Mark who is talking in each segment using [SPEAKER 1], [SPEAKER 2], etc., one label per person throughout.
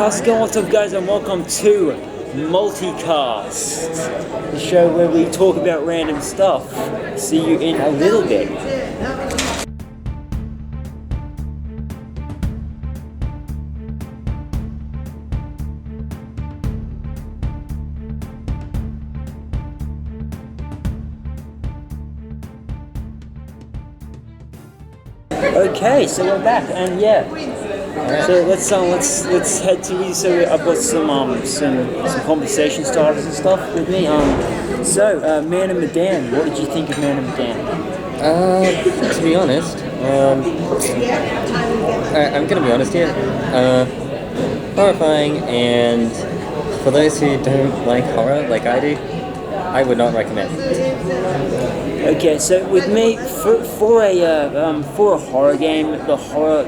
[SPEAKER 1] How's it going? What's up, guys, and welcome to Multicast, the show where we talk about random stuff. See you in a little bit. Okay, so we're back, and so let's head to these. So I've got some conversation starters and stuff with me. Man and Medan, what did you think of Man and Medan?
[SPEAKER 2] To be honest, I'm gonna be honest here. Horrifying, and for those who don't like horror like I do, I would not recommend.
[SPEAKER 1] Okay, so with me, for a horror game, the horror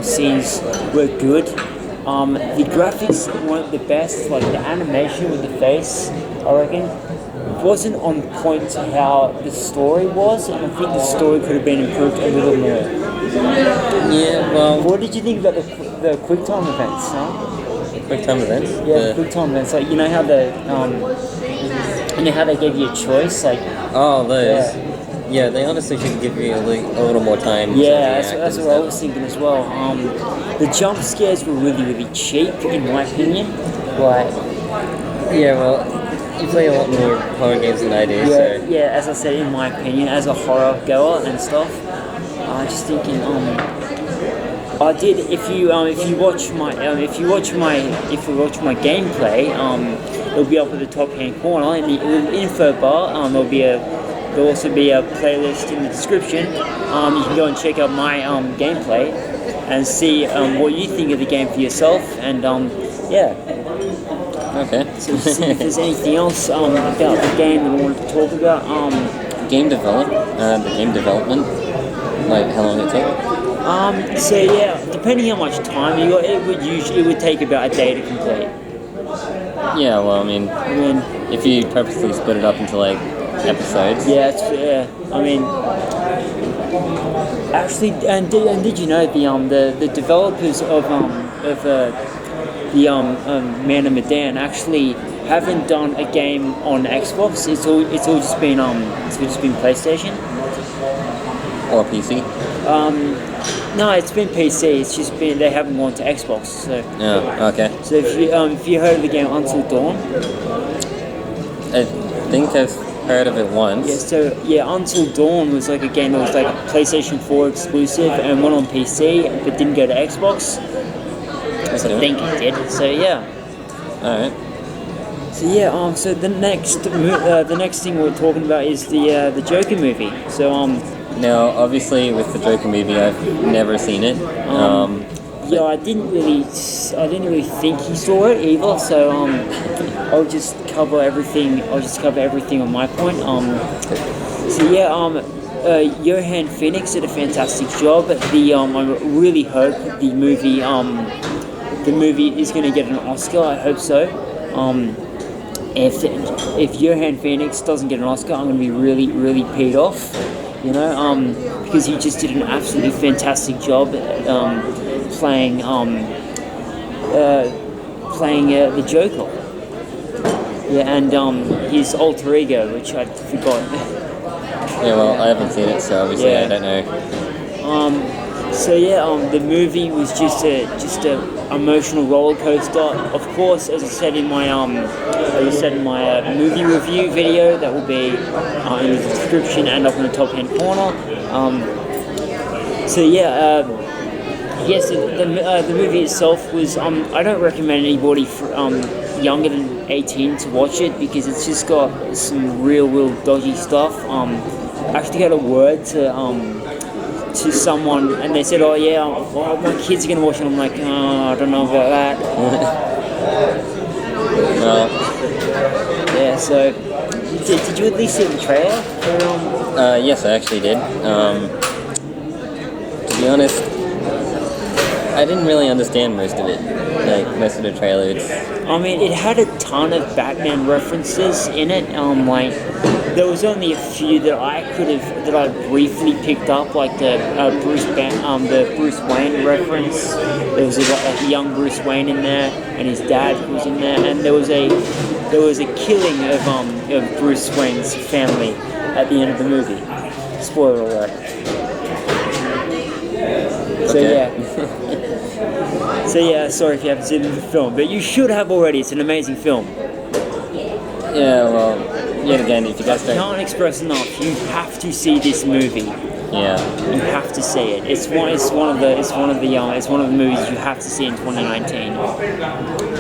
[SPEAKER 1] scenes were good. The graphics weren't the best. Like the animation with the face, I reckon, wasn't on point to how the story was, and I think the story could have been improved a little more.
[SPEAKER 2] Yeah, well.
[SPEAKER 1] What did you think about the QuickTime events? Huh?
[SPEAKER 2] QuickTime events?
[SPEAKER 1] Yeah, QuickTime events. Like you know how they gave you a choice, like.
[SPEAKER 2] Oh, those. Yeah, they honestly should give you a little more time.
[SPEAKER 1] Yeah, that's what I was thinking as well. The jump scares were really, really cheap, in my opinion. Like.
[SPEAKER 2] Yeah, well, you play a lot more horror games than I do.
[SPEAKER 1] Yeah. As I said, in my opinion, as a horror goer and stuff, just thinking. I did. If you watch my gameplay, it'll be up at the top hand corner in the info bar. There'll also be a playlist in the description. You can go and check out my gameplay and see what you think of the game for yourself. And
[SPEAKER 2] Okay.
[SPEAKER 1] So see if there's anything else about the game that I wanted to talk about.
[SPEAKER 2] The game development, like how long it took.
[SPEAKER 1] Depending how much time you got, it would take about a day to complete.
[SPEAKER 2] Yeah, well, I mean, if you purposely split it up into like episodes.
[SPEAKER 1] Actually, and did you know the developers of Man and Medan actually haven't done a game on Xbox. It's all just been PlayStation
[SPEAKER 2] or PC.
[SPEAKER 1] No, it's been PC. It's just been they haven't gone to Xbox. So.
[SPEAKER 2] Oh, okay.
[SPEAKER 1] So if you heard of the game Until Dawn.
[SPEAKER 2] I think I've heard of it once.
[SPEAKER 1] Until Dawn was like a game that was like a PlayStation 4 exclusive and went on PC but didn't go to Xbox. I think it did. So yeah.
[SPEAKER 2] Alright.
[SPEAKER 1] So the next thing we're talking about is the Joker movie. So
[SPEAKER 2] Now, obviously, with the Joker movie, I've never seen it.
[SPEAKER 1] I didn't really think he saw it either. So I'll just cover everything. On my point. Johan Phoenix did a fantastic job. I really hope the movie is going to get an Oscar. I hope so. If Johan Phoenix doesn't get an Oscar, I'm going to be really, really peed off. Because he just did an absolutely fantastic job playing the Joker. Yeah, and his alter ego, which I forgot.
[SPEAKER 2] Yeah, well, I haven't seen it, so obviously I don't know.
[SPEAKER 1] The movie was just a emotional roller coaster. Of course, as I said in my movie review video, that will be in the description and up in the top hand corner. The movie itself was. I don't recommend anybody younger than 18 to watch it because it's just got some real dodgy stuff. I actually got a word to someone and they said, my kids are going to watch it. I'm like, I don't know about that. So did you at least see the trailer?
[SPEAKER 2] Yes, I actually did. To be honest, I didn't really understand most of it, like most of the trailer.
[SPEAKER 1] It had a ton of Batman references in it, there was only a few that I briefly picked up, like the Bruce Wayne reference. There was a young Bruce Wayne in there, and his dad was in there, and there was a killing of Bruce Wayne's family at the end of the movie. Spoiler alert. So
[SPEAKER 2] Okay.
[SPEAKER 1] yeah. So yeah, sorry if you haven't seen the film, but you should have already. It's an amazing film.
[SPEAKER 2] Yeah, well, yet again, if you guys don't...
[SPEAKER 1] Can't express enough. You have to see this movie.
[SPEAKER 2] Yeah.
[SPEAKER 1] You have to see it. It's one of the movies you have to see in 2019.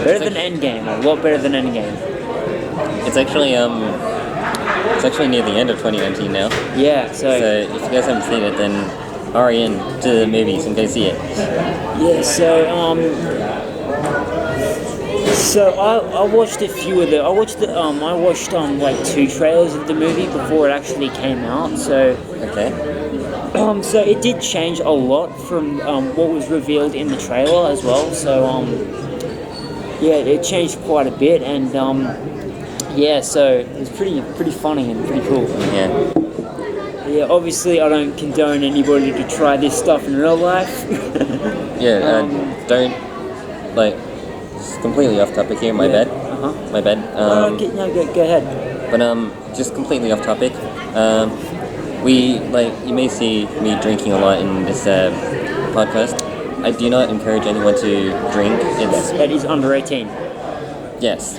[SPEAKER 1] Better than Endgame. A lot better than Endgame.
[SPEAKER 2] It's actually near the end of 2019 now.
[SPEAKER 1] Yeah. So
[SPEAKER 2] if you guys haven't seen it, then hurry in to the movies and go see it.
[SPEAKER 1] yeah. So I watched a few of the. I watched like 2 trailers of the movie before it actually came out. So
[SPEAKER 2] Okay.
[SPEAKER 1] So it did change a lot from what was revealed in the trailer as well. So yeah, it changed quite a bit, and yeah, so it was pretty funny and pretty cool.
[SPEAKER 2] Yeah.
[SPEAKER 1] Yeah, obviously I don't condone anybody to try this stuff in real life.
[SPEAKER 2] Yeah. Don't it's completely off topic here. My bad. My bad.
[SPEAKER 1] Go ahead.
[SPEAKER 2] But just completely off topic. You may see me drinking a lot in this podcast. I do not encourage anyone to drink.
[SPEAKER 1] That is under 18.
[SPEAKER 2] Yes.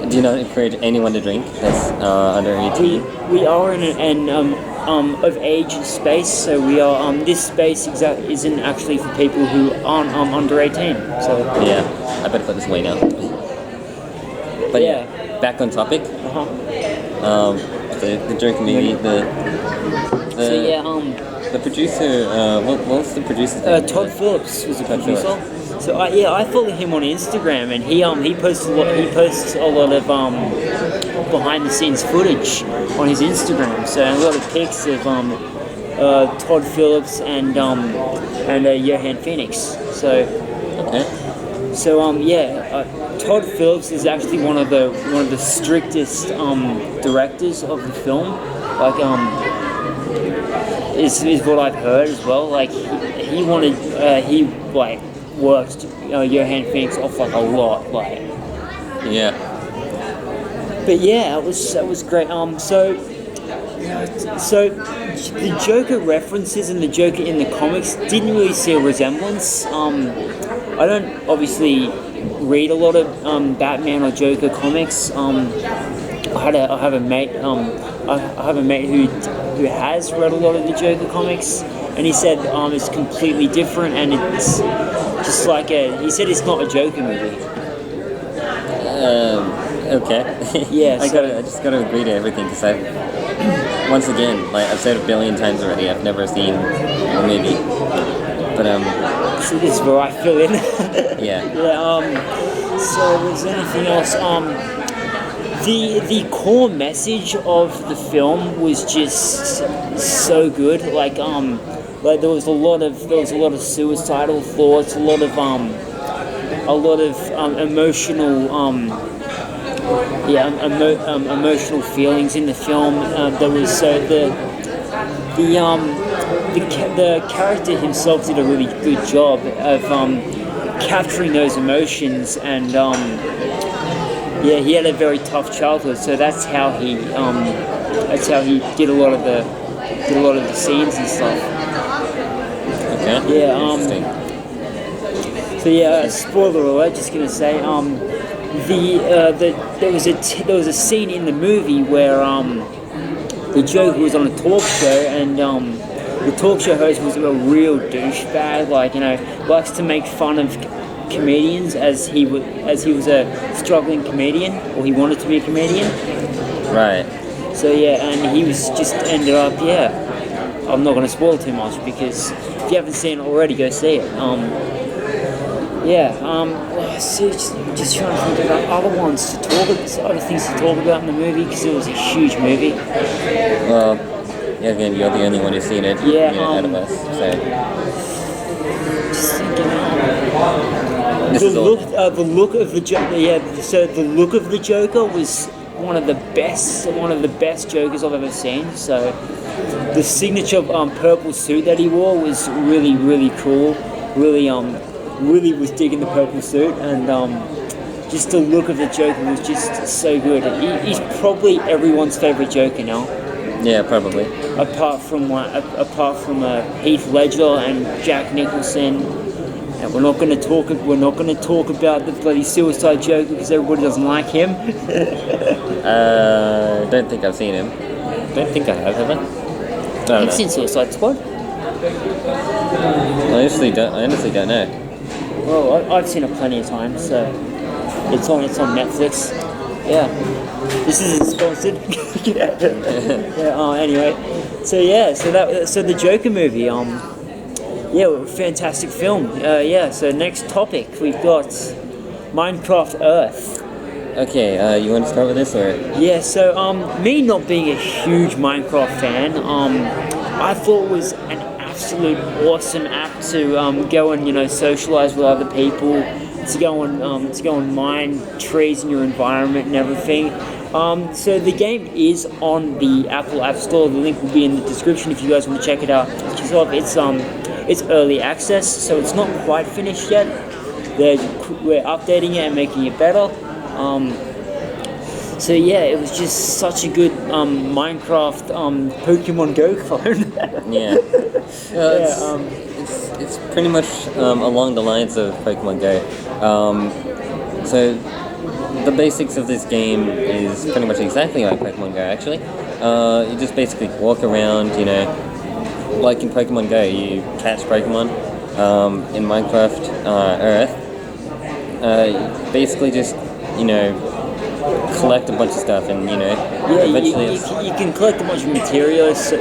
[SPEAKER 2] I do not encourage anyone to drink that's under 18.
[SPEAKER 1] We are in an of age space, so we are this space isn't actually for people who aren't under 18. So
[SPEAKER 2] yeah, I better put this away now. But yeah, back on topic. The drinking movie. The producer. What was the producer's name?
[SPEAKER 1] Todd Phillips was the producer. So I follow him on Instagram, and he posts a lot of behind the scenes footage on his Instagram. So a lot of pics of Todd Phillips and Johan Phoenix. So
[SPEAKER 2] okay.
[SPEAKER 1] So Todd Phillips is actually one of the strictest directors of the film. Is what I've heard as well. Like he worked Johan Phoenix off a lot.
[SPEAKER 2] Yeah.
[SPEAKER 1] But yeah, that was great. So the Joker references and the Joker in the comics didn't really see a resemblance. I don't obviously read a lot of Batman or Joker comics. I have a mate who has read a lot of the Joker comics, and he said it's completely different, and it's just like he said it's not a Joker movie.
[SPEAKER 2] Okay.
[SPEAKER 1] Yeah.
[SPEAKER 2] I just gotta agree to everything, because once again, I've said a billion times already, I've never seen a movie. But
[SPEAKER 1] so this is where I fill in.
[SPEAKER 2] Yeah.
[SPEAKER 1] Yeah. So was there anything else? The core message of the film was just so good. Like there was a lot of suicidal thoughts, a lot of emotional emotional feelings in the film. There was the character himself did a really good job of capturing those emotions, and he had a very tough childhood, so that's how he did a lot of the scenes and stuff.
[SPEAKER 2] Okay.
[SPEAKER 1] Yeah.
[SPEAKER 2] Interesting.
[SPEAKER 1] So yeah, spoiler alert. Just gonna say, there was a scene in the movie where the Joker was on a talk show, and the talk show host was a real douchebag. Likes to make fun of comedians as he was a struggling comedian, or he wanted to be a comedian.
[SPEAKER 2] Right.
[SPEAKER 1] So yeah, and he was just ended up I'm not going to spoil too much, because if you haven't seen it already, go see it. So just trying to think about other things to talk about in the movie, because it was a huge movie.
[SPEAKER 2] Well, yeah, again, you're the only one who's seen it.
[SPEAKER 1] Yeah.
[SPEAKER 2] Out of us. So.
[SPEAKER 1] Just thinking. The look of the Joker. Yeah. So the look of the Joker was one of the best Jokers I've ever seen. So the signature purple suit that he wore was really, really cool. Really was digging the purple suit, and just the look of the Joker was just so good. He's probably everyone's favorite Joker now.
[SPEAKER 2] Yeah, probably.
[SPEAKER 1] Apart from Heath Ledger and Jack Nicholson, and we're not going to talk about the bloody Suicide Joker because everybody doesn't like him.
[SPEAKER 2] Don't think I've seen him. Don't think I have I?
[SPEAKER 1] You've seen Suicide Squad?
[SPEAKER 2] I honestly don't know.
[SPEAKER 1] Well, I've seen it plenty of times, so it's on Netflix. Yeah, this isn't sponsored. Anyway, so the Joker movie. Fantastic film. So next topic we've got Minecraft Earth.
[SPEAKER 2] Okay, you want to start with this or?
[SPEAKER 1] Yeah. So me not being a huge Minecraft fan, I thought it was an absolute awesome app to go and socialize with other people, to go and mine trees in your environment and everything. So the game is on the Apple App Store. The link will be in the description if you guys want to check it out. It's early access, so it's not quite finished yet. We're updating it and making it better. So yeah, it was just such a good Minecraft Pokemon Go phone.
[SPEAKER 2] Yeah. It's pretty much along the lines of Pokemon Go. So the basics of this game is pretty much exactly like Pokemon Go. Actually, you just basically walk around. Like in Pokemon Go, you catch Pokemon. In Minecraft Earth, basically just collect a bunch of stuff, and eventually
[SPEAKER 1] you can collect a bunch of materials. So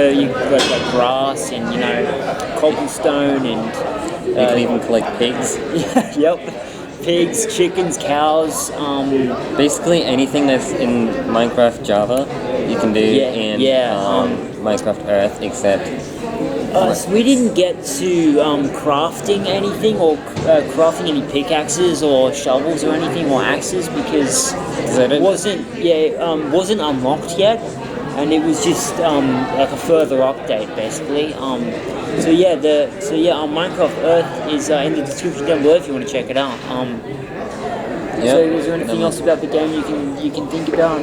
[SPEAKER 1] you collect like grass and cobblestone, and
[SPEAKER 2] you can even collect pigs.
[SPEAKER 1] Yep, pigs, chickens, cows.
[SPEAKER 2] Basically anything that's in Minecraft Java, you can do in Minecraft Earth, except.
[SPEAKER 1] So we didn't get to crafting anything or crafting any pickaxes or shovels or anything or axes because it wasn't unlocked yet, and it was just like a further update basically. Minecraft Earth is in the description down below if you want to check it out. So is there anything else about the game you can think about?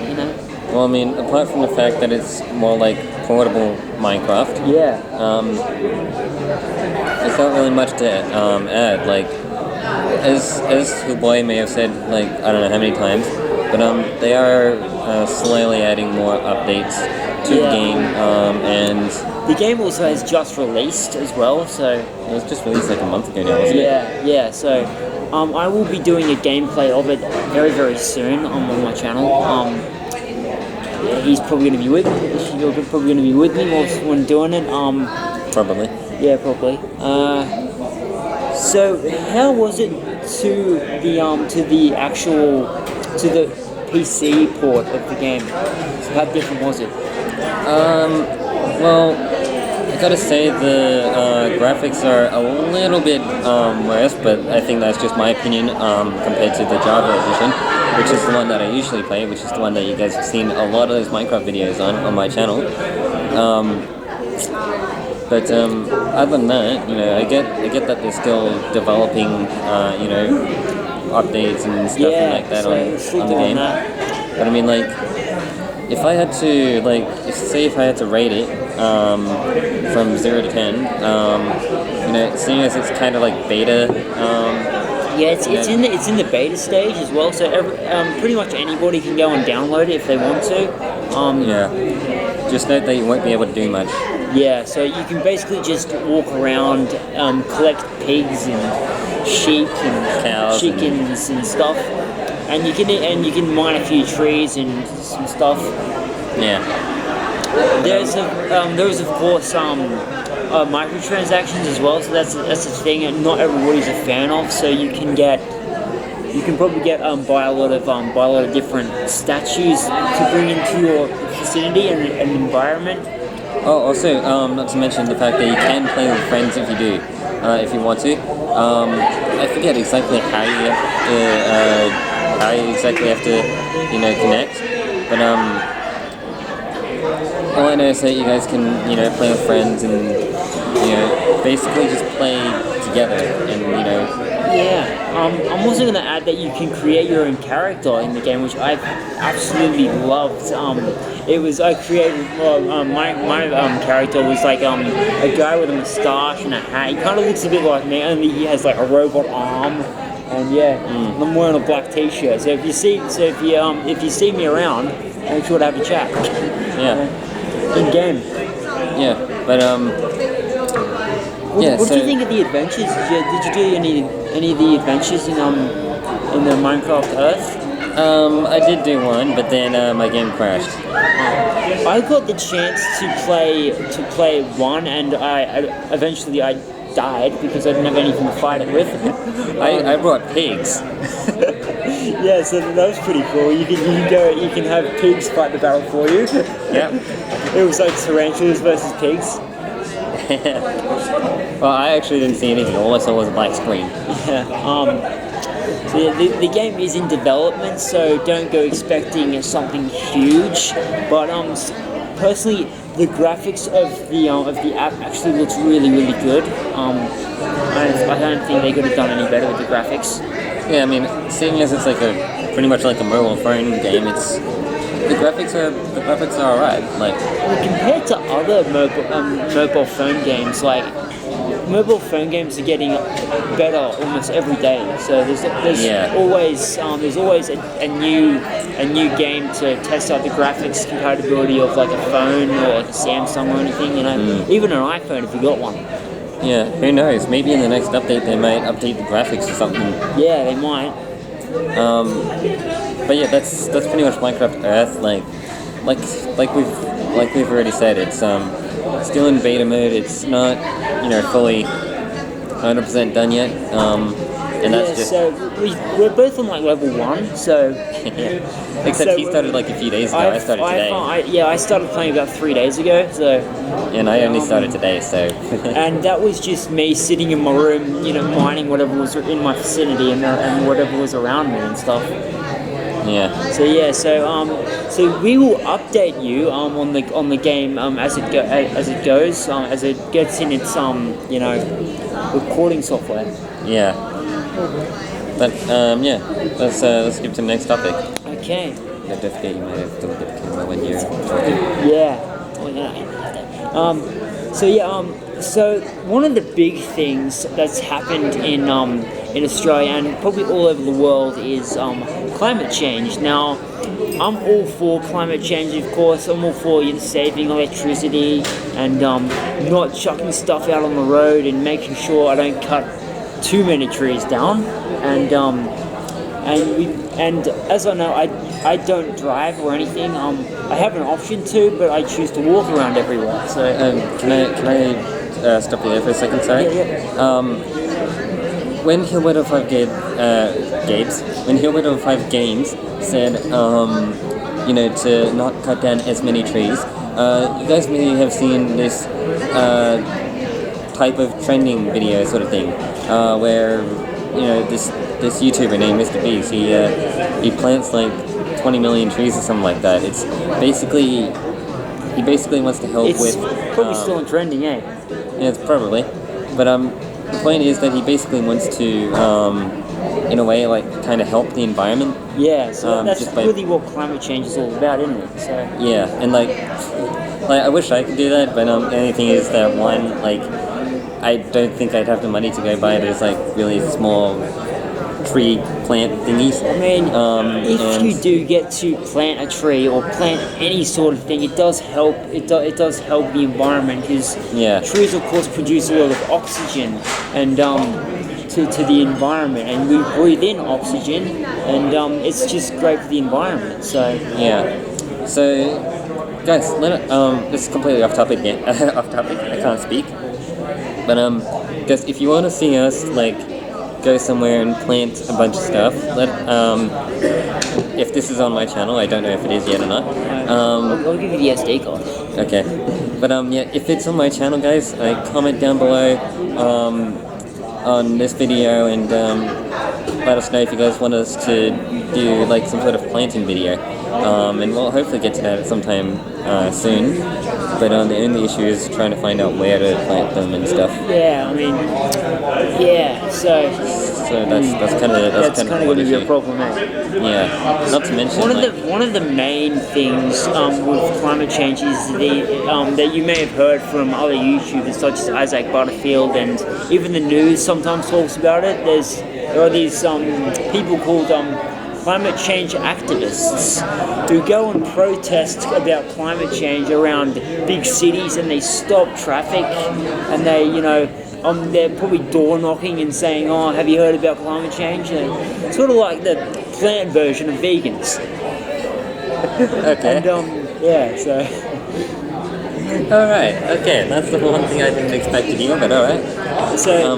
[SPEAKER 2] Well, I mean, apart from the fact that it's more like portable Minecraft, there's not really much to add. Like, as Huboy may have said, like, I don't know how many times, but they are slowly adding more updates to the game, and
[SPEAKER 1] the game also has just released as well. So
[SPEAKER 2] it was just released like a month ago now, wasn't it?
[SPEAKER 1] Yeah. So I will be doing a gameplay of it very, very soon on my channel. He's probably going to be with me. You're probably going to be with me when doing it.
[SPEAKER 2] Probably.
[SPEAKER 1] Yeah, probably. So how was it to the PC port of the game? So how different was it?
[SPEAKER 2] Well, I gotta say the graphics are a little bit worse, but I think that's just my opinion compared to the Java edition, which is the one that I usually play, which is the one that you guys have seen a lot of those Minecraft videos on my channel. But other than that, I get that they're still developing, updates and stuff like that on the game. But I mean, like, if I had to, if I had to rate it from 0 to 10, seeing as it's kind of like beta.
[SPEAKER 1] It's in the beta stage as well, so pretty much anybody can go and download it if they want to.
[SPEAKER 2] Just note that you won't be able to do much.
[SPEAKER 1] Yeah, so you can basically just walk around, collect pigs and sheep and
[SPEAKER 2] cows,
[SPEAKER 1] chickens and stuff, and you can mine a few trees and some stuff.
[SPEAKER 2] Yeah.
[SPEAKER 1] There's of course microtransactions as well, so that's a thing that not everybody's a fan of. So you can probably buy a lot of different statues to bring into your vicinity and environment.
[SPEAKER 2] Oh, also, not to mention the fact that you can play with friends if you do, if you want to. I forget exactly how you exactly have to connect. But all I know is that you guys can play with friends and basically just play together and.
[SPEAKER 1] Yeah, I'm also going to add that you can create your own character in the game, which I absolutely loved. I created my character was like a guy with a moustache and a hat. He kind of looks a bit like me, only he has like a robot arm. And I'm wearing a black T-shirt. So if you see me around, make sure to have a chat.
[SPEAKER 2] Yeah.
[SPEAKER 1] In game.
[SPEAKER 2] Yeah, but
[SPEAKER 1] What do you think of the adventures? Did you do any of the adventures in the Minecraft Earth?
[SPEAKER 2] I did do one, but then my game crashed.
[SPEAKER 1] I got the chance to play one, and I eventually died because I didn't have anything to fight it with.
[SPEAKER 2] I brought pigs.
[SPEAKER 1] Yeah, so that was pretty cool. You can have pigs fight the battle for you.
[SPEAKER 2] Yeah.
[SPEAKER 1] It was like tarantulas versus pigs.
[SPEAKER 2] Well, I actually didn't see anything. All I saw was a black screen.
[SPEAKER 1] Yeah. So the game is in development, so don't go expecting something huge. But personally, the graphics of the app actually looks really, really good. I don't think they could have done any better with the graphics.
[SPEAKER 2] Yeah, I mean, seeing as it's pretty much like a mobile phone game, the graphics are alright.
[SPEAKER 1] Compared to other mobile phone games, mobile phone games are getting better almost every day. So there's always a new game to test out the graphics compatibility of like a phone or like a Samsung or anything. Even an iPhone if you got one.
[SPEAKER 2] Yeah, who knows? Maybe in the next update they might update the graphics or something.
[SPEAKER 1] Yeah, they might.
[SPEAKER 2] But yeah, that's pretty much Minecraft Earth. Like we've already said, it's still in beta mode. It's not fully 100% done yet. And that's just.
[SPEAKER 1] So we're both on level 1. So.
[SPEAKER 2] Except he started a few days ago. I started today.
[SPEAKER 1] I started playing about 3 days ago. So.
[SPEAKER 2] And I only started today, so.
[SPEAKER 1] And that was just me sitting in my room, mining whatever was in my vicinity and whatever was around me and stuff.
[SPEAKER 2] Yeah.
[SPEAKER 1] So we will update you on the game as it goes as it gets in its recording software.
[SPEAKER 2] Yeah. But yeah, let's skip to the next topic.
[SPEAKER 1] Okay.
[SPEAKER 2] Don't forget you might have to look at the camera when you're talking.
[SPEAKER 1] Yeah. So one of the big things that's happened in Australia and probably all over the world is climate change. Now, I'm all for climate change, of course. I'm all for saving electricity and not chucking stuff out on the road and making sure I don't cut too many trees down. And as I know, I don't drive or anything. I have an option to, but I choose to walk around everywhere. So
[SPEAKER 2] can I stop you there for a second? Sorry.
[SPEAKER 1] Yeah.
[SPEAKER 2] When Hillwood of 5 Games said to not cut down as many trees, you guys may have seen this type of trending video sort of thing, where this YouTuber named Mr. Beast, he plants 20 million trees or something like that. It's basically he basically wants to help with.
[SPEAKER 1] It's probably still in trending, eh?
[SPEAKER 2] Yeah, it's probably. But the point is that he basically wants to, in a way, kind of help the environment.
[SPEAKER 1] Yeah, so that's really what climate change is all about, isn't it? So.
[SPEAKER 2] Yeah, and I wish I could do that, but the only thing is that one, I don't think I'd have the money to go buy those really small tree plant thingies.
[SPEAKER 1] I mean, if you do get to plant a tree or plant any sort of thing, it does help. It does help the environment because trees, of course, produce a lot of oxygen and to the environment, and we breathe in oxygen, and it's just great for the environment. So
[SPEAKER 2] yeah. So guys, this is completely off topic again. Off topic. I can't speak. But guys, if you want to see us go somewhere and plant a bunch of stuff, if this is on my channel, I don't know if it is yet or not.
[SPEAKER 1] I'll give you the SD card.
[SPEAKER 2] Okay, but if it's on my channel, guys, comment down below on this video and let us know if you guys want us to do like some sort of planting video. And we'll hopefully get to that sometime soon. But the only issue is trying to find out where to plant them and stuff.
[SPEAKER 1] Yeah, I mean, yeah. So
[SPEAKER 2] that's kind of
[SPEAKER 1] going to be a problem, eh?
[SPEAKER 2] Yeah. Not to mention
[SPEAKER 1] one of the main things with climate change is that you may have heard from other YouTubers such as Isaac Butterfield, and even the news sometimes talks about it. There are these people called climate change activists who go and protest about climate change around big cities, and they stop traffic, and they, they're probably door knocking and saying, "Oh, have you heard about climate change?" And sort of like the plant version of vegans.
[SPEAKER 2] Okay.
[SPEAKER 1] And yeah, so.
[SPEAKER 2] All right. Okay, that's the one thing I didn't expect to hear, but all right.
[SPEAKER 1] So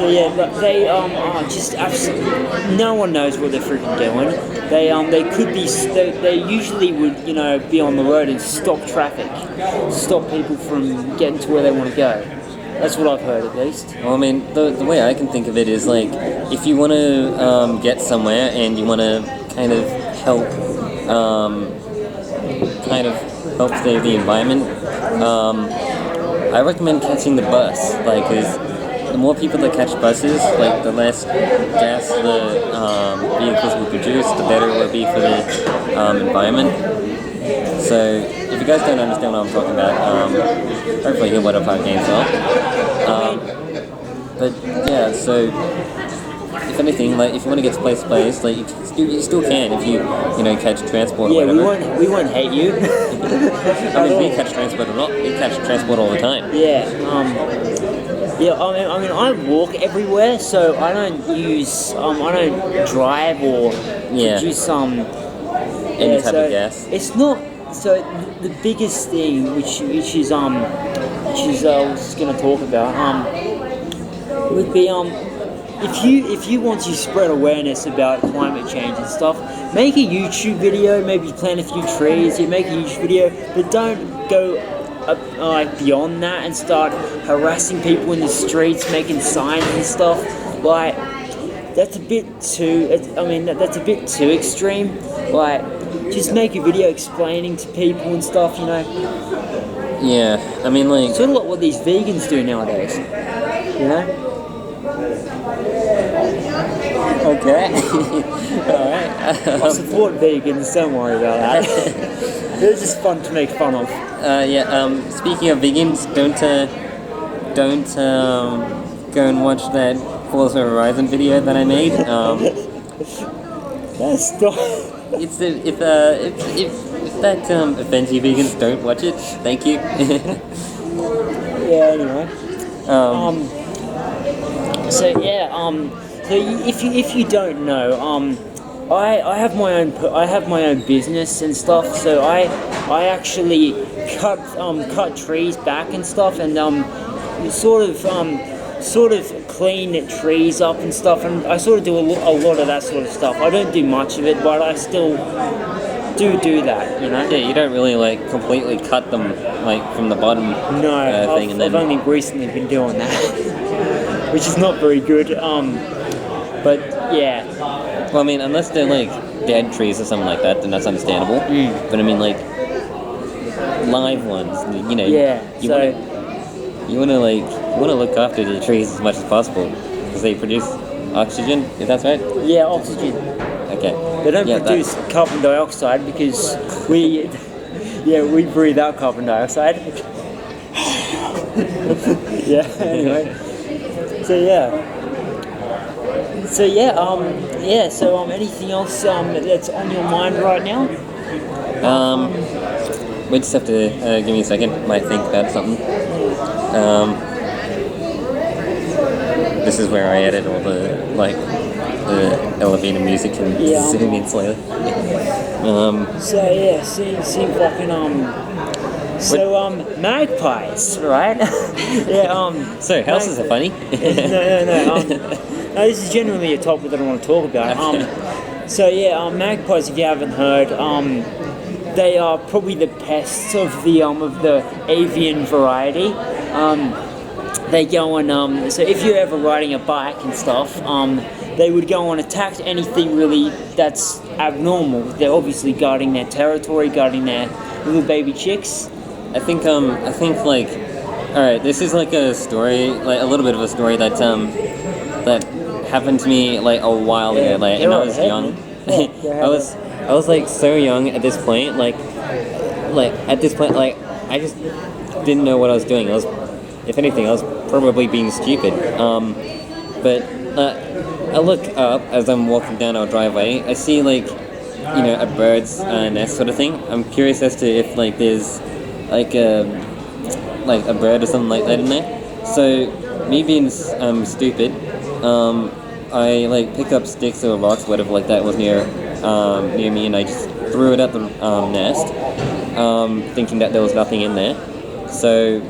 [SPEAKER 1] yeah, but they are just absolutely, no one knows what they're freaking doing. They could be, they usually would, be on the road and stop traffic, stop people from getting to where they want to go. That's what I've heard, at least.
[SPEAKER 2] Well, I mean, the way I can think of it is like, if you want to get somewhere and you want to kind of help save the environment, I recommend catching the bus, like, 'cause the more people that catch buses, like, the less gas the vehicles will produce, the better it will be for the environment. So, if you guys don't understand what I'm talking about, hopefully you'll what our games are. But yeah, so if anything, like, if you want to get to place to place, like, you still can if you catch transport or whatever.
[SPEAKER 1] Yeah, we won't hate you.
[SPEAKER 2] I mean, we catch transport a lot. We catch transport all the time.
[SPEAKER 1] Yeah. Yeah, I mean, I walk everywhere, so I don't I don't drive or produce
[SPEAKER 2] any type of gas.
[SPEAKER 1] It's not. So the biggest thing, which is I was going to talk about, would be if you want to spread awareness about climate change and stuff, make a YouTube video. Maybe plant a few trees. You make a YouTube video, but don't go beyond that and start harassing people in the streets, making signs and stuff. Like, that's a bit too. That's a bit too extreme. Like, just make a video explaining to people and stuff.
[SPEAKER 2] Yeah, I mean, like,
[SPEAKER 1] sort of like what these vegans do nowadays.
[SPEAKER 2] Okay. Alright.
[SPEAKER 1] I support vegans, don't worry about that. They're just fun to make fun of.
[SPEAKER 2] Speaking of vegans, don't go and watch that Forza Horizon video that I made.
[SPEAKER 1] That's not...
[SPEAKER 2] If that offends you vegans, don't watch it. Thank you.
[SPEAKER 1] Yeah, anyway. So if you don't know, I have my own business and stuff. So I actually cut trees back and stuff, and sort of clean trees up and stuff. And I sort of do a lot of that sort of stuff. I don't do much of it, but I still do that.
[SPEAKER 2] Yeah, you don't really like completely cut them like from the bottom.
[SPEAKER 1] No, I've only recently been doing that, which is not very good. But yeah.
[SPEAKER 2] Well, I mean, unless they're like dead trees or something like that, then that's understandable. But I mean, like live ones,
[SPEAKER 1] Yeah.
[SPEAKER 2] You want to look after the trees as much as possible because they produce oxygen. If that's right.
[SPEAKER 1] Yeah, oxygen.
[SPEAKER 2] Okay.
[SPEAKER 1] They don't produce carbon dioxide because we breathe out carbon dioxide. Yeah. Anyway. So anything else that's on your mind right now?
[SPEAKER 2] We just have to give me a second. Might think about something. This is where I edit all the elevator music and zoom in slowly. Seems
[SPEAKER 1] fucking magpies, right? Yeah.
[SPEAKER 2] So houses are funny.
[SPEAKER 1] No, this is generally a topic that I want to talk about. Magpies, if you haven't heard, they are probably the pests of the avian variety. they go and so if you're ever riding a bike and stuff, they would go and attack anything really that's abnormal. They're obviously guarding their territory, guarding their little baby chicks.
[SPEAKER 2] I think like, all right, this is like a story, like a little bit of a story that that happened to me like a while ago, like, and I was young. I was like so young at this point, like I just didn't know what I was doing. If anything, I was probably being stupid. But I look up as I'm walking down our driveway. I see like, a bird's nest sort of thing. I'm curious as to if like there's like a bird or something like that in there. So me being stupid, I like pick up sticks or rocks, whatever like that was near me, and I just threw it at the nest, thinking that there was nothing in there. So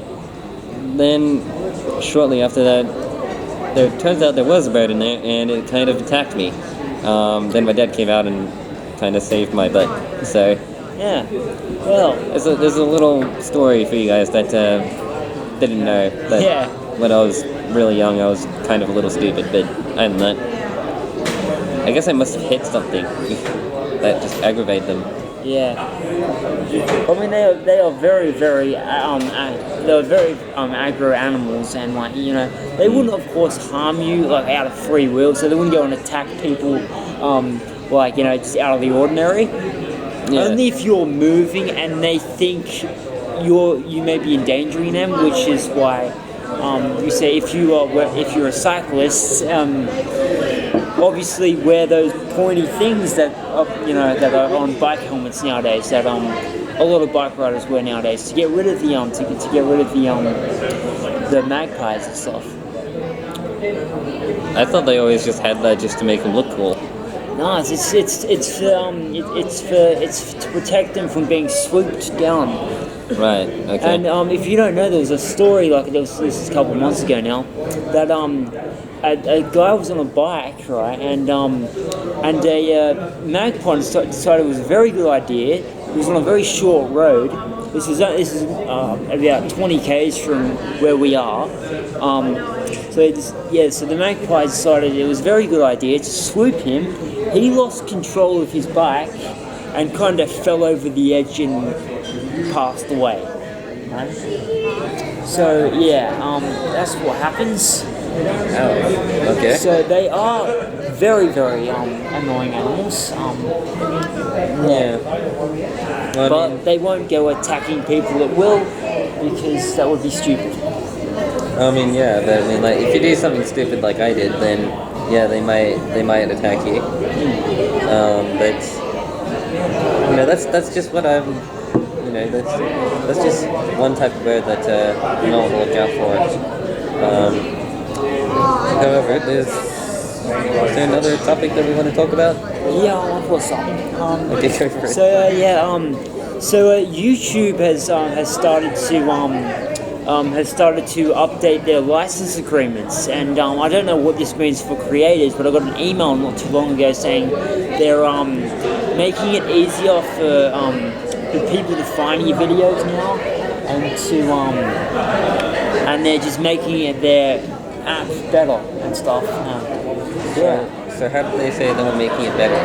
[SPEAKER 2] then shortly after that, it turns out there was a bird in there, and it kind of attacked me. Then my dad came out and kind of saved my butt. So
[SPEAKER 1] yeah, well,
[SPEAKER 2] there's a little story for you guys that didn't know that when I was really young, I was kind of a little stupid, but other than that, I guess I must have hit something that just aggravated them.
[SPEAKER 1] Yeah, I mean they are very very aggro animals, and like they wouldn't of course harm you like out of free will, so they wouldn't go and attack people just out of the ordinary. Yeah. Only if you're moving and they think you may be endangering them, which is why you say if you're a cyclist, obviously wear those pointy things that that are on bike helmets nowadays. That a lot of bike riders wear nowadays to get rid of the magpies and stuff.
[SPEAKER 2] I thought they always just had that just to make them look cool.
[SPEAKER 1] No, it's to protect them from being swooped down.
[SPEAKER 2] Right. Okay.
[SPEAKER 1] And if you don't know, there was a story this was a couple of months ago now, that a guy was on a bike, right, and a magpie decided it was a very good idea. It was on a very short road. This is about 20 k's from where we are. So the magpie decided it was a very good idea to swoop him. He lost control of his bike and kind of fell over the edge and passed away. Right? So that's what happens.
[SPEAKER 2] Oh, okay.
[SPEAKER 1] So they are very very annoying animals.
[SPEAKER 2] Yeah. Well,
[SPEAKER 1] but they won't go attacking people at will, because that would be stupid.
[SPEAKER 2] I mean, yeah, but I mean, like, if you do something stupid like I did, then yeah, they might attack you. But that's just what I'm. That's just one type of bird that you know to look out for. However, is there another topic that we want to talk about?
[SPEAKER 1] Yeah, I've got some.
[SPEAKER 2] Okay, go for it.
[SPEAKER 1] So YouTube has started to update their license agreements, and I don't know what this means for creators, but I got an email not too long ago saying they're making it easier for people to find your videos now, and they're just making their apps better and stuff.
[SPEAKER 2] So how did they say they were making it better?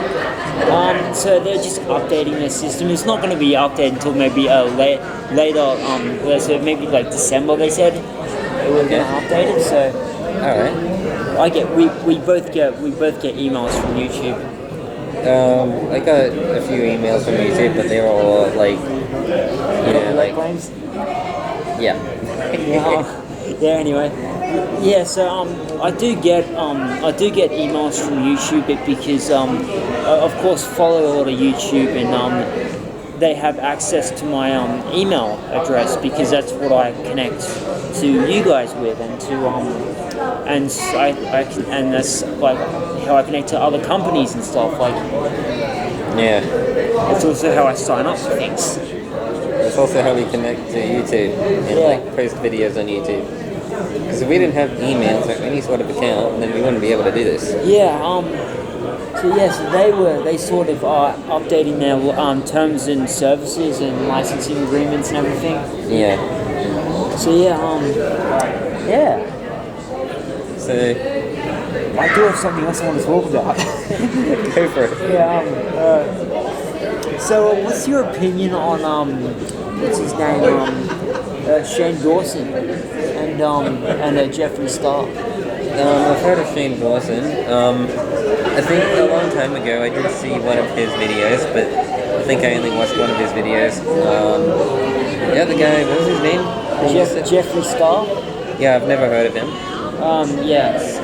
[SPEAKER 1] So they're just updating their system. It's not going to be updated until maybe later. So maybe like December. They said they were going to update it. So
[SPEAKER 2] all right.
[SPEAKER 1] We both get emails from YouTube.
[SPEAKER 2] I got a few emails from YouTube, but they were all like,
[SPEAKER 1] claims.
[SPEAKER 2] Yeah.
[SPEAKER 1] Yeah. Anyway. Yeah, so I do get emails from YouTube because of course follow a lot of YouTube, and they have access to my email address, because that's what I connect to you guys with, and and that's like how I connect to other companies and stuff. Like,
[SPEAKER 2] yeah,
[SPEAKER 1] it's also how I sign up for things.
[SPEAKER 2] It's also how we connect to YouTube and like post videos on YouTube. Because if we didn't have emails or any sort of account, then we wouldn't be able to do this.
[SPEAKER 1] Yeah. So they sort of are updating their terms and services and licensing agreements and everything.
[SPEAKER 2] Yeah.
[SPEAKER 1] So yeah.
[SPEAKER 2] So
[SPEAKER 1] I do have something else I want to talk about.
[SPEAKER 2] go for it.
[SPEAKER 1] Yeah. So what's your opinion on what's his name? Shane Dawson and Jeffree Star.
[SPEAKER 2] I've heard of Shane Dawson. I think a long time ago I did see one of his videos, but I think I only watched one of his videos. The other guy, what was his name?
[SPEAKER 1] Jeffree Star.
[SPEAKER 2] Yeah, I've never heard of him.
[SPEAKER 1] Yes.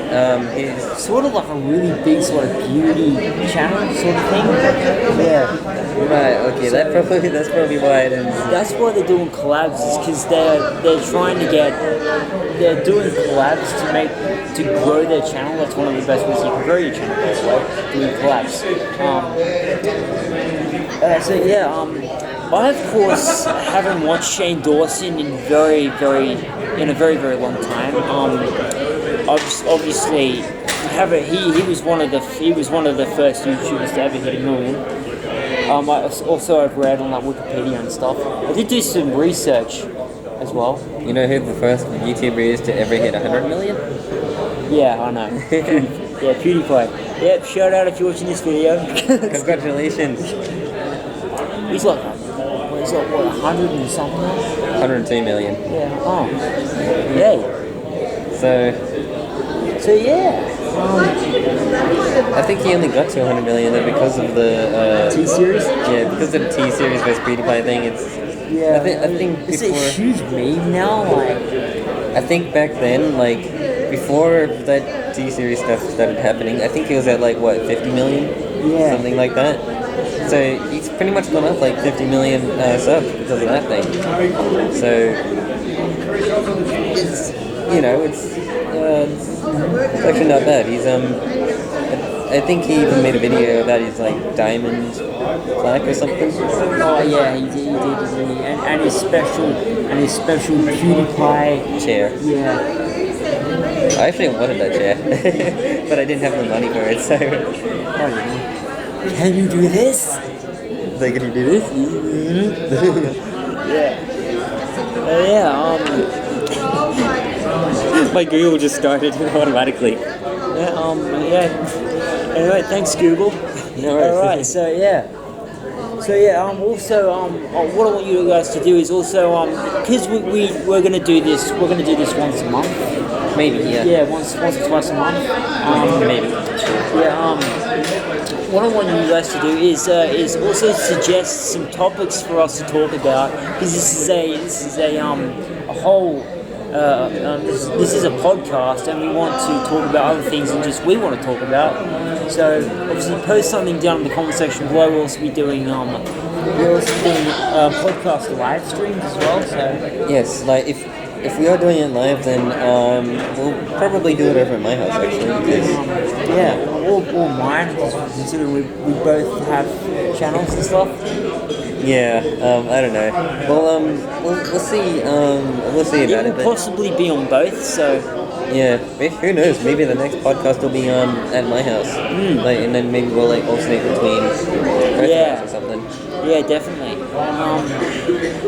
[SPEAKER 2] He's
[SPEAKER 1] Sort of like a really big sort of beauty channel sort of thing. Yeah.
[SPEAKER 2] right. Okay, that's probably why I didn't.
[SPEAKER 1] That's why they're doing collabs, is because they're doing collabs to grow their channel. That's one of the best ways you can grow your channel, by the way, doing collabs. I of course haven't watched Shane Dawson in a very, very long time. Obviously, he was one of the first YouTubers to ever hit 1 million. I've read on like Wikipedia and stuff. I did do some research as well.
[SPEAKER 2] You know who the first YouTuber is to ever hit 100 million?
[SPEAKER 1] Yeah, I know. Yeah, PewDiePie. Yep, shout out if you're watching this video.
[SPEAKER 2] Congratulations.
[SPEAKER 1] He's like what, 100 and something?
[SPEAKER 2] 102 million.
[SPEAKER 1] Yeah. Oh. Yay. So yeah.
[SPEAKER 2] I think he only got to 100 million though because of the
[SPEAKER 1] T-Series?
[SPEAKER 2] Yeah, because of the T-Series versus PewDiePie thing.
[SPEAKER 1] Yeah.
[SPEAKER 2] I think
[SPEAKER 1] It's a
[SPEAKER 2] before.
[SPEAKER 1] huge meme now. Like.
[SPEAKER 2] I think back then, like before that T-Series stuff started happening, I think he was at like what 50 million, something like that. So he's pretty much gone up like 50 million subs because of that thing. So it's actually not bad. He's I think he even made a video about his like diamond plaque or something.
[SPEAKER 1] Oh yeah, he did. And his special PewDiePie
[SPEAKER 2] chair.
[SPEAKER 1] Yeah.
[SPEAKER 2] I actually wanted that chair, but I didn't have the money for it. So
[SPEAKER 1] can you do this?
[SPEAKER 2] Like, can you do this? My Google just started automatically.
[SPEAKER 1] Anyway, thanks Google.
[SPEAKER 2] No worries.
[SPEAKER 1] Alright, what I want you guys to do is also because we're gonna do this once a month.
[SPEAKER 2] Maybe, yeah.
[SPEAKER 1] Yeah, once or twice a month.
[SPEAKER 2] Maybe.
[SPEAKER 1] Yeah. What I want you guys to do is also suggest some topics for us to talk about, because this is a whole. This is a podcast, and we want to talk about other things than just we want to talk about. So obviously, post something down in the comment section below. We'll also be doing podcast live streams as well. So
[SPEAKER 2] yes, like if we are doing it live, then we'll probably do it over at my house actually. Because
[SPEAKER 1] or mine, considering we both have channels and stuff.
[SPEAKER 2] Yeah, I don't know. Well, we'll see. We'll see about it.
[SPEAKER 1] It will possibly be on both. So
[SPEAKER 2] yeah, who knows? Maybe the next podcast will be at my house. Like, and then maybe we'll like alternate between both house or something.
[SPEAKER 1] Yeah, definitely.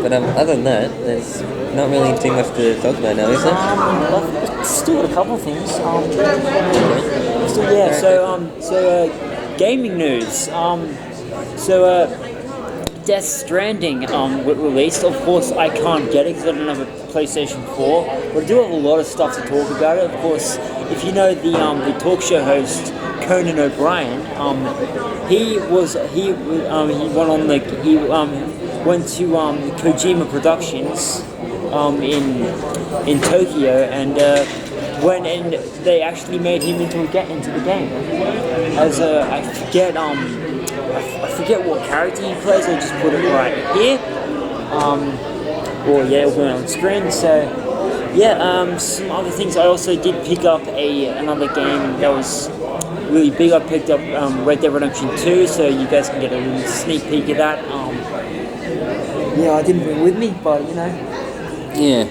[SPEAKER 2] But other than that, there's not really too much to talk about now, is there?
[SPEAKER 1] I've still got a couple things. Gaming news. Death Stranding released. Of course, I can't get it because I don't have a PlayStation 4. But I do have a lot of stuff to talk about it. Of course, if you know the talk show host Conan O'Brien, he went to Kojima Productions in Tokyo and they actually made him into the game as I forget what character he plays. I'll just put it right here. It'll be on screen. So some other things. I also did pick up another game that was really big. I picked up Red Dead Redemption 2, so you guys can get a little sneak peek of that. I didn't bring it with me, but you know.
[SPEAKER 2] Yeah.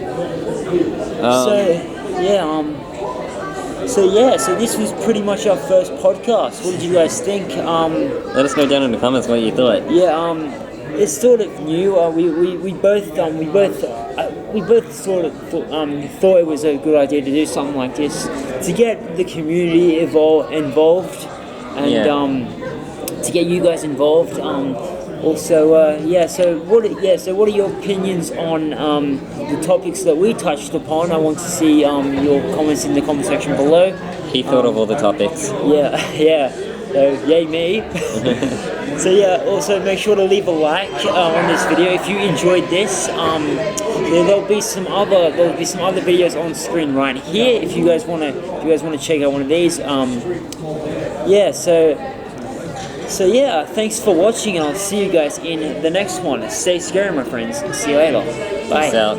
[SPEAKER 1] So this was pretty much our first podcast. What did you guys think?
[SPEAKER 2] Let us know down in the comments what you thought.
[SPEAKER 1] It's sort of new. We both we both sort of thought it was a good idea to do something like this to get the community involved, and to get you guys involved. Also, So what are your opinions on the topics that we touched upon? I want to see your comments in the comment section below.
[SPEAKER 2] He thought of all the topics.
[SPEAKER 1] Yeah, yeah. So yay me. So yeah, also make sure to leave a like on this video if you enjoyed this. There'll be some other videos on screen right here if you guys wanna check out one of these. So yeah, thanks for watching, and I'll see you guys in the next one. Stay scary, my friends. See you later. Bye.
[SPEAKER 2] Peace out.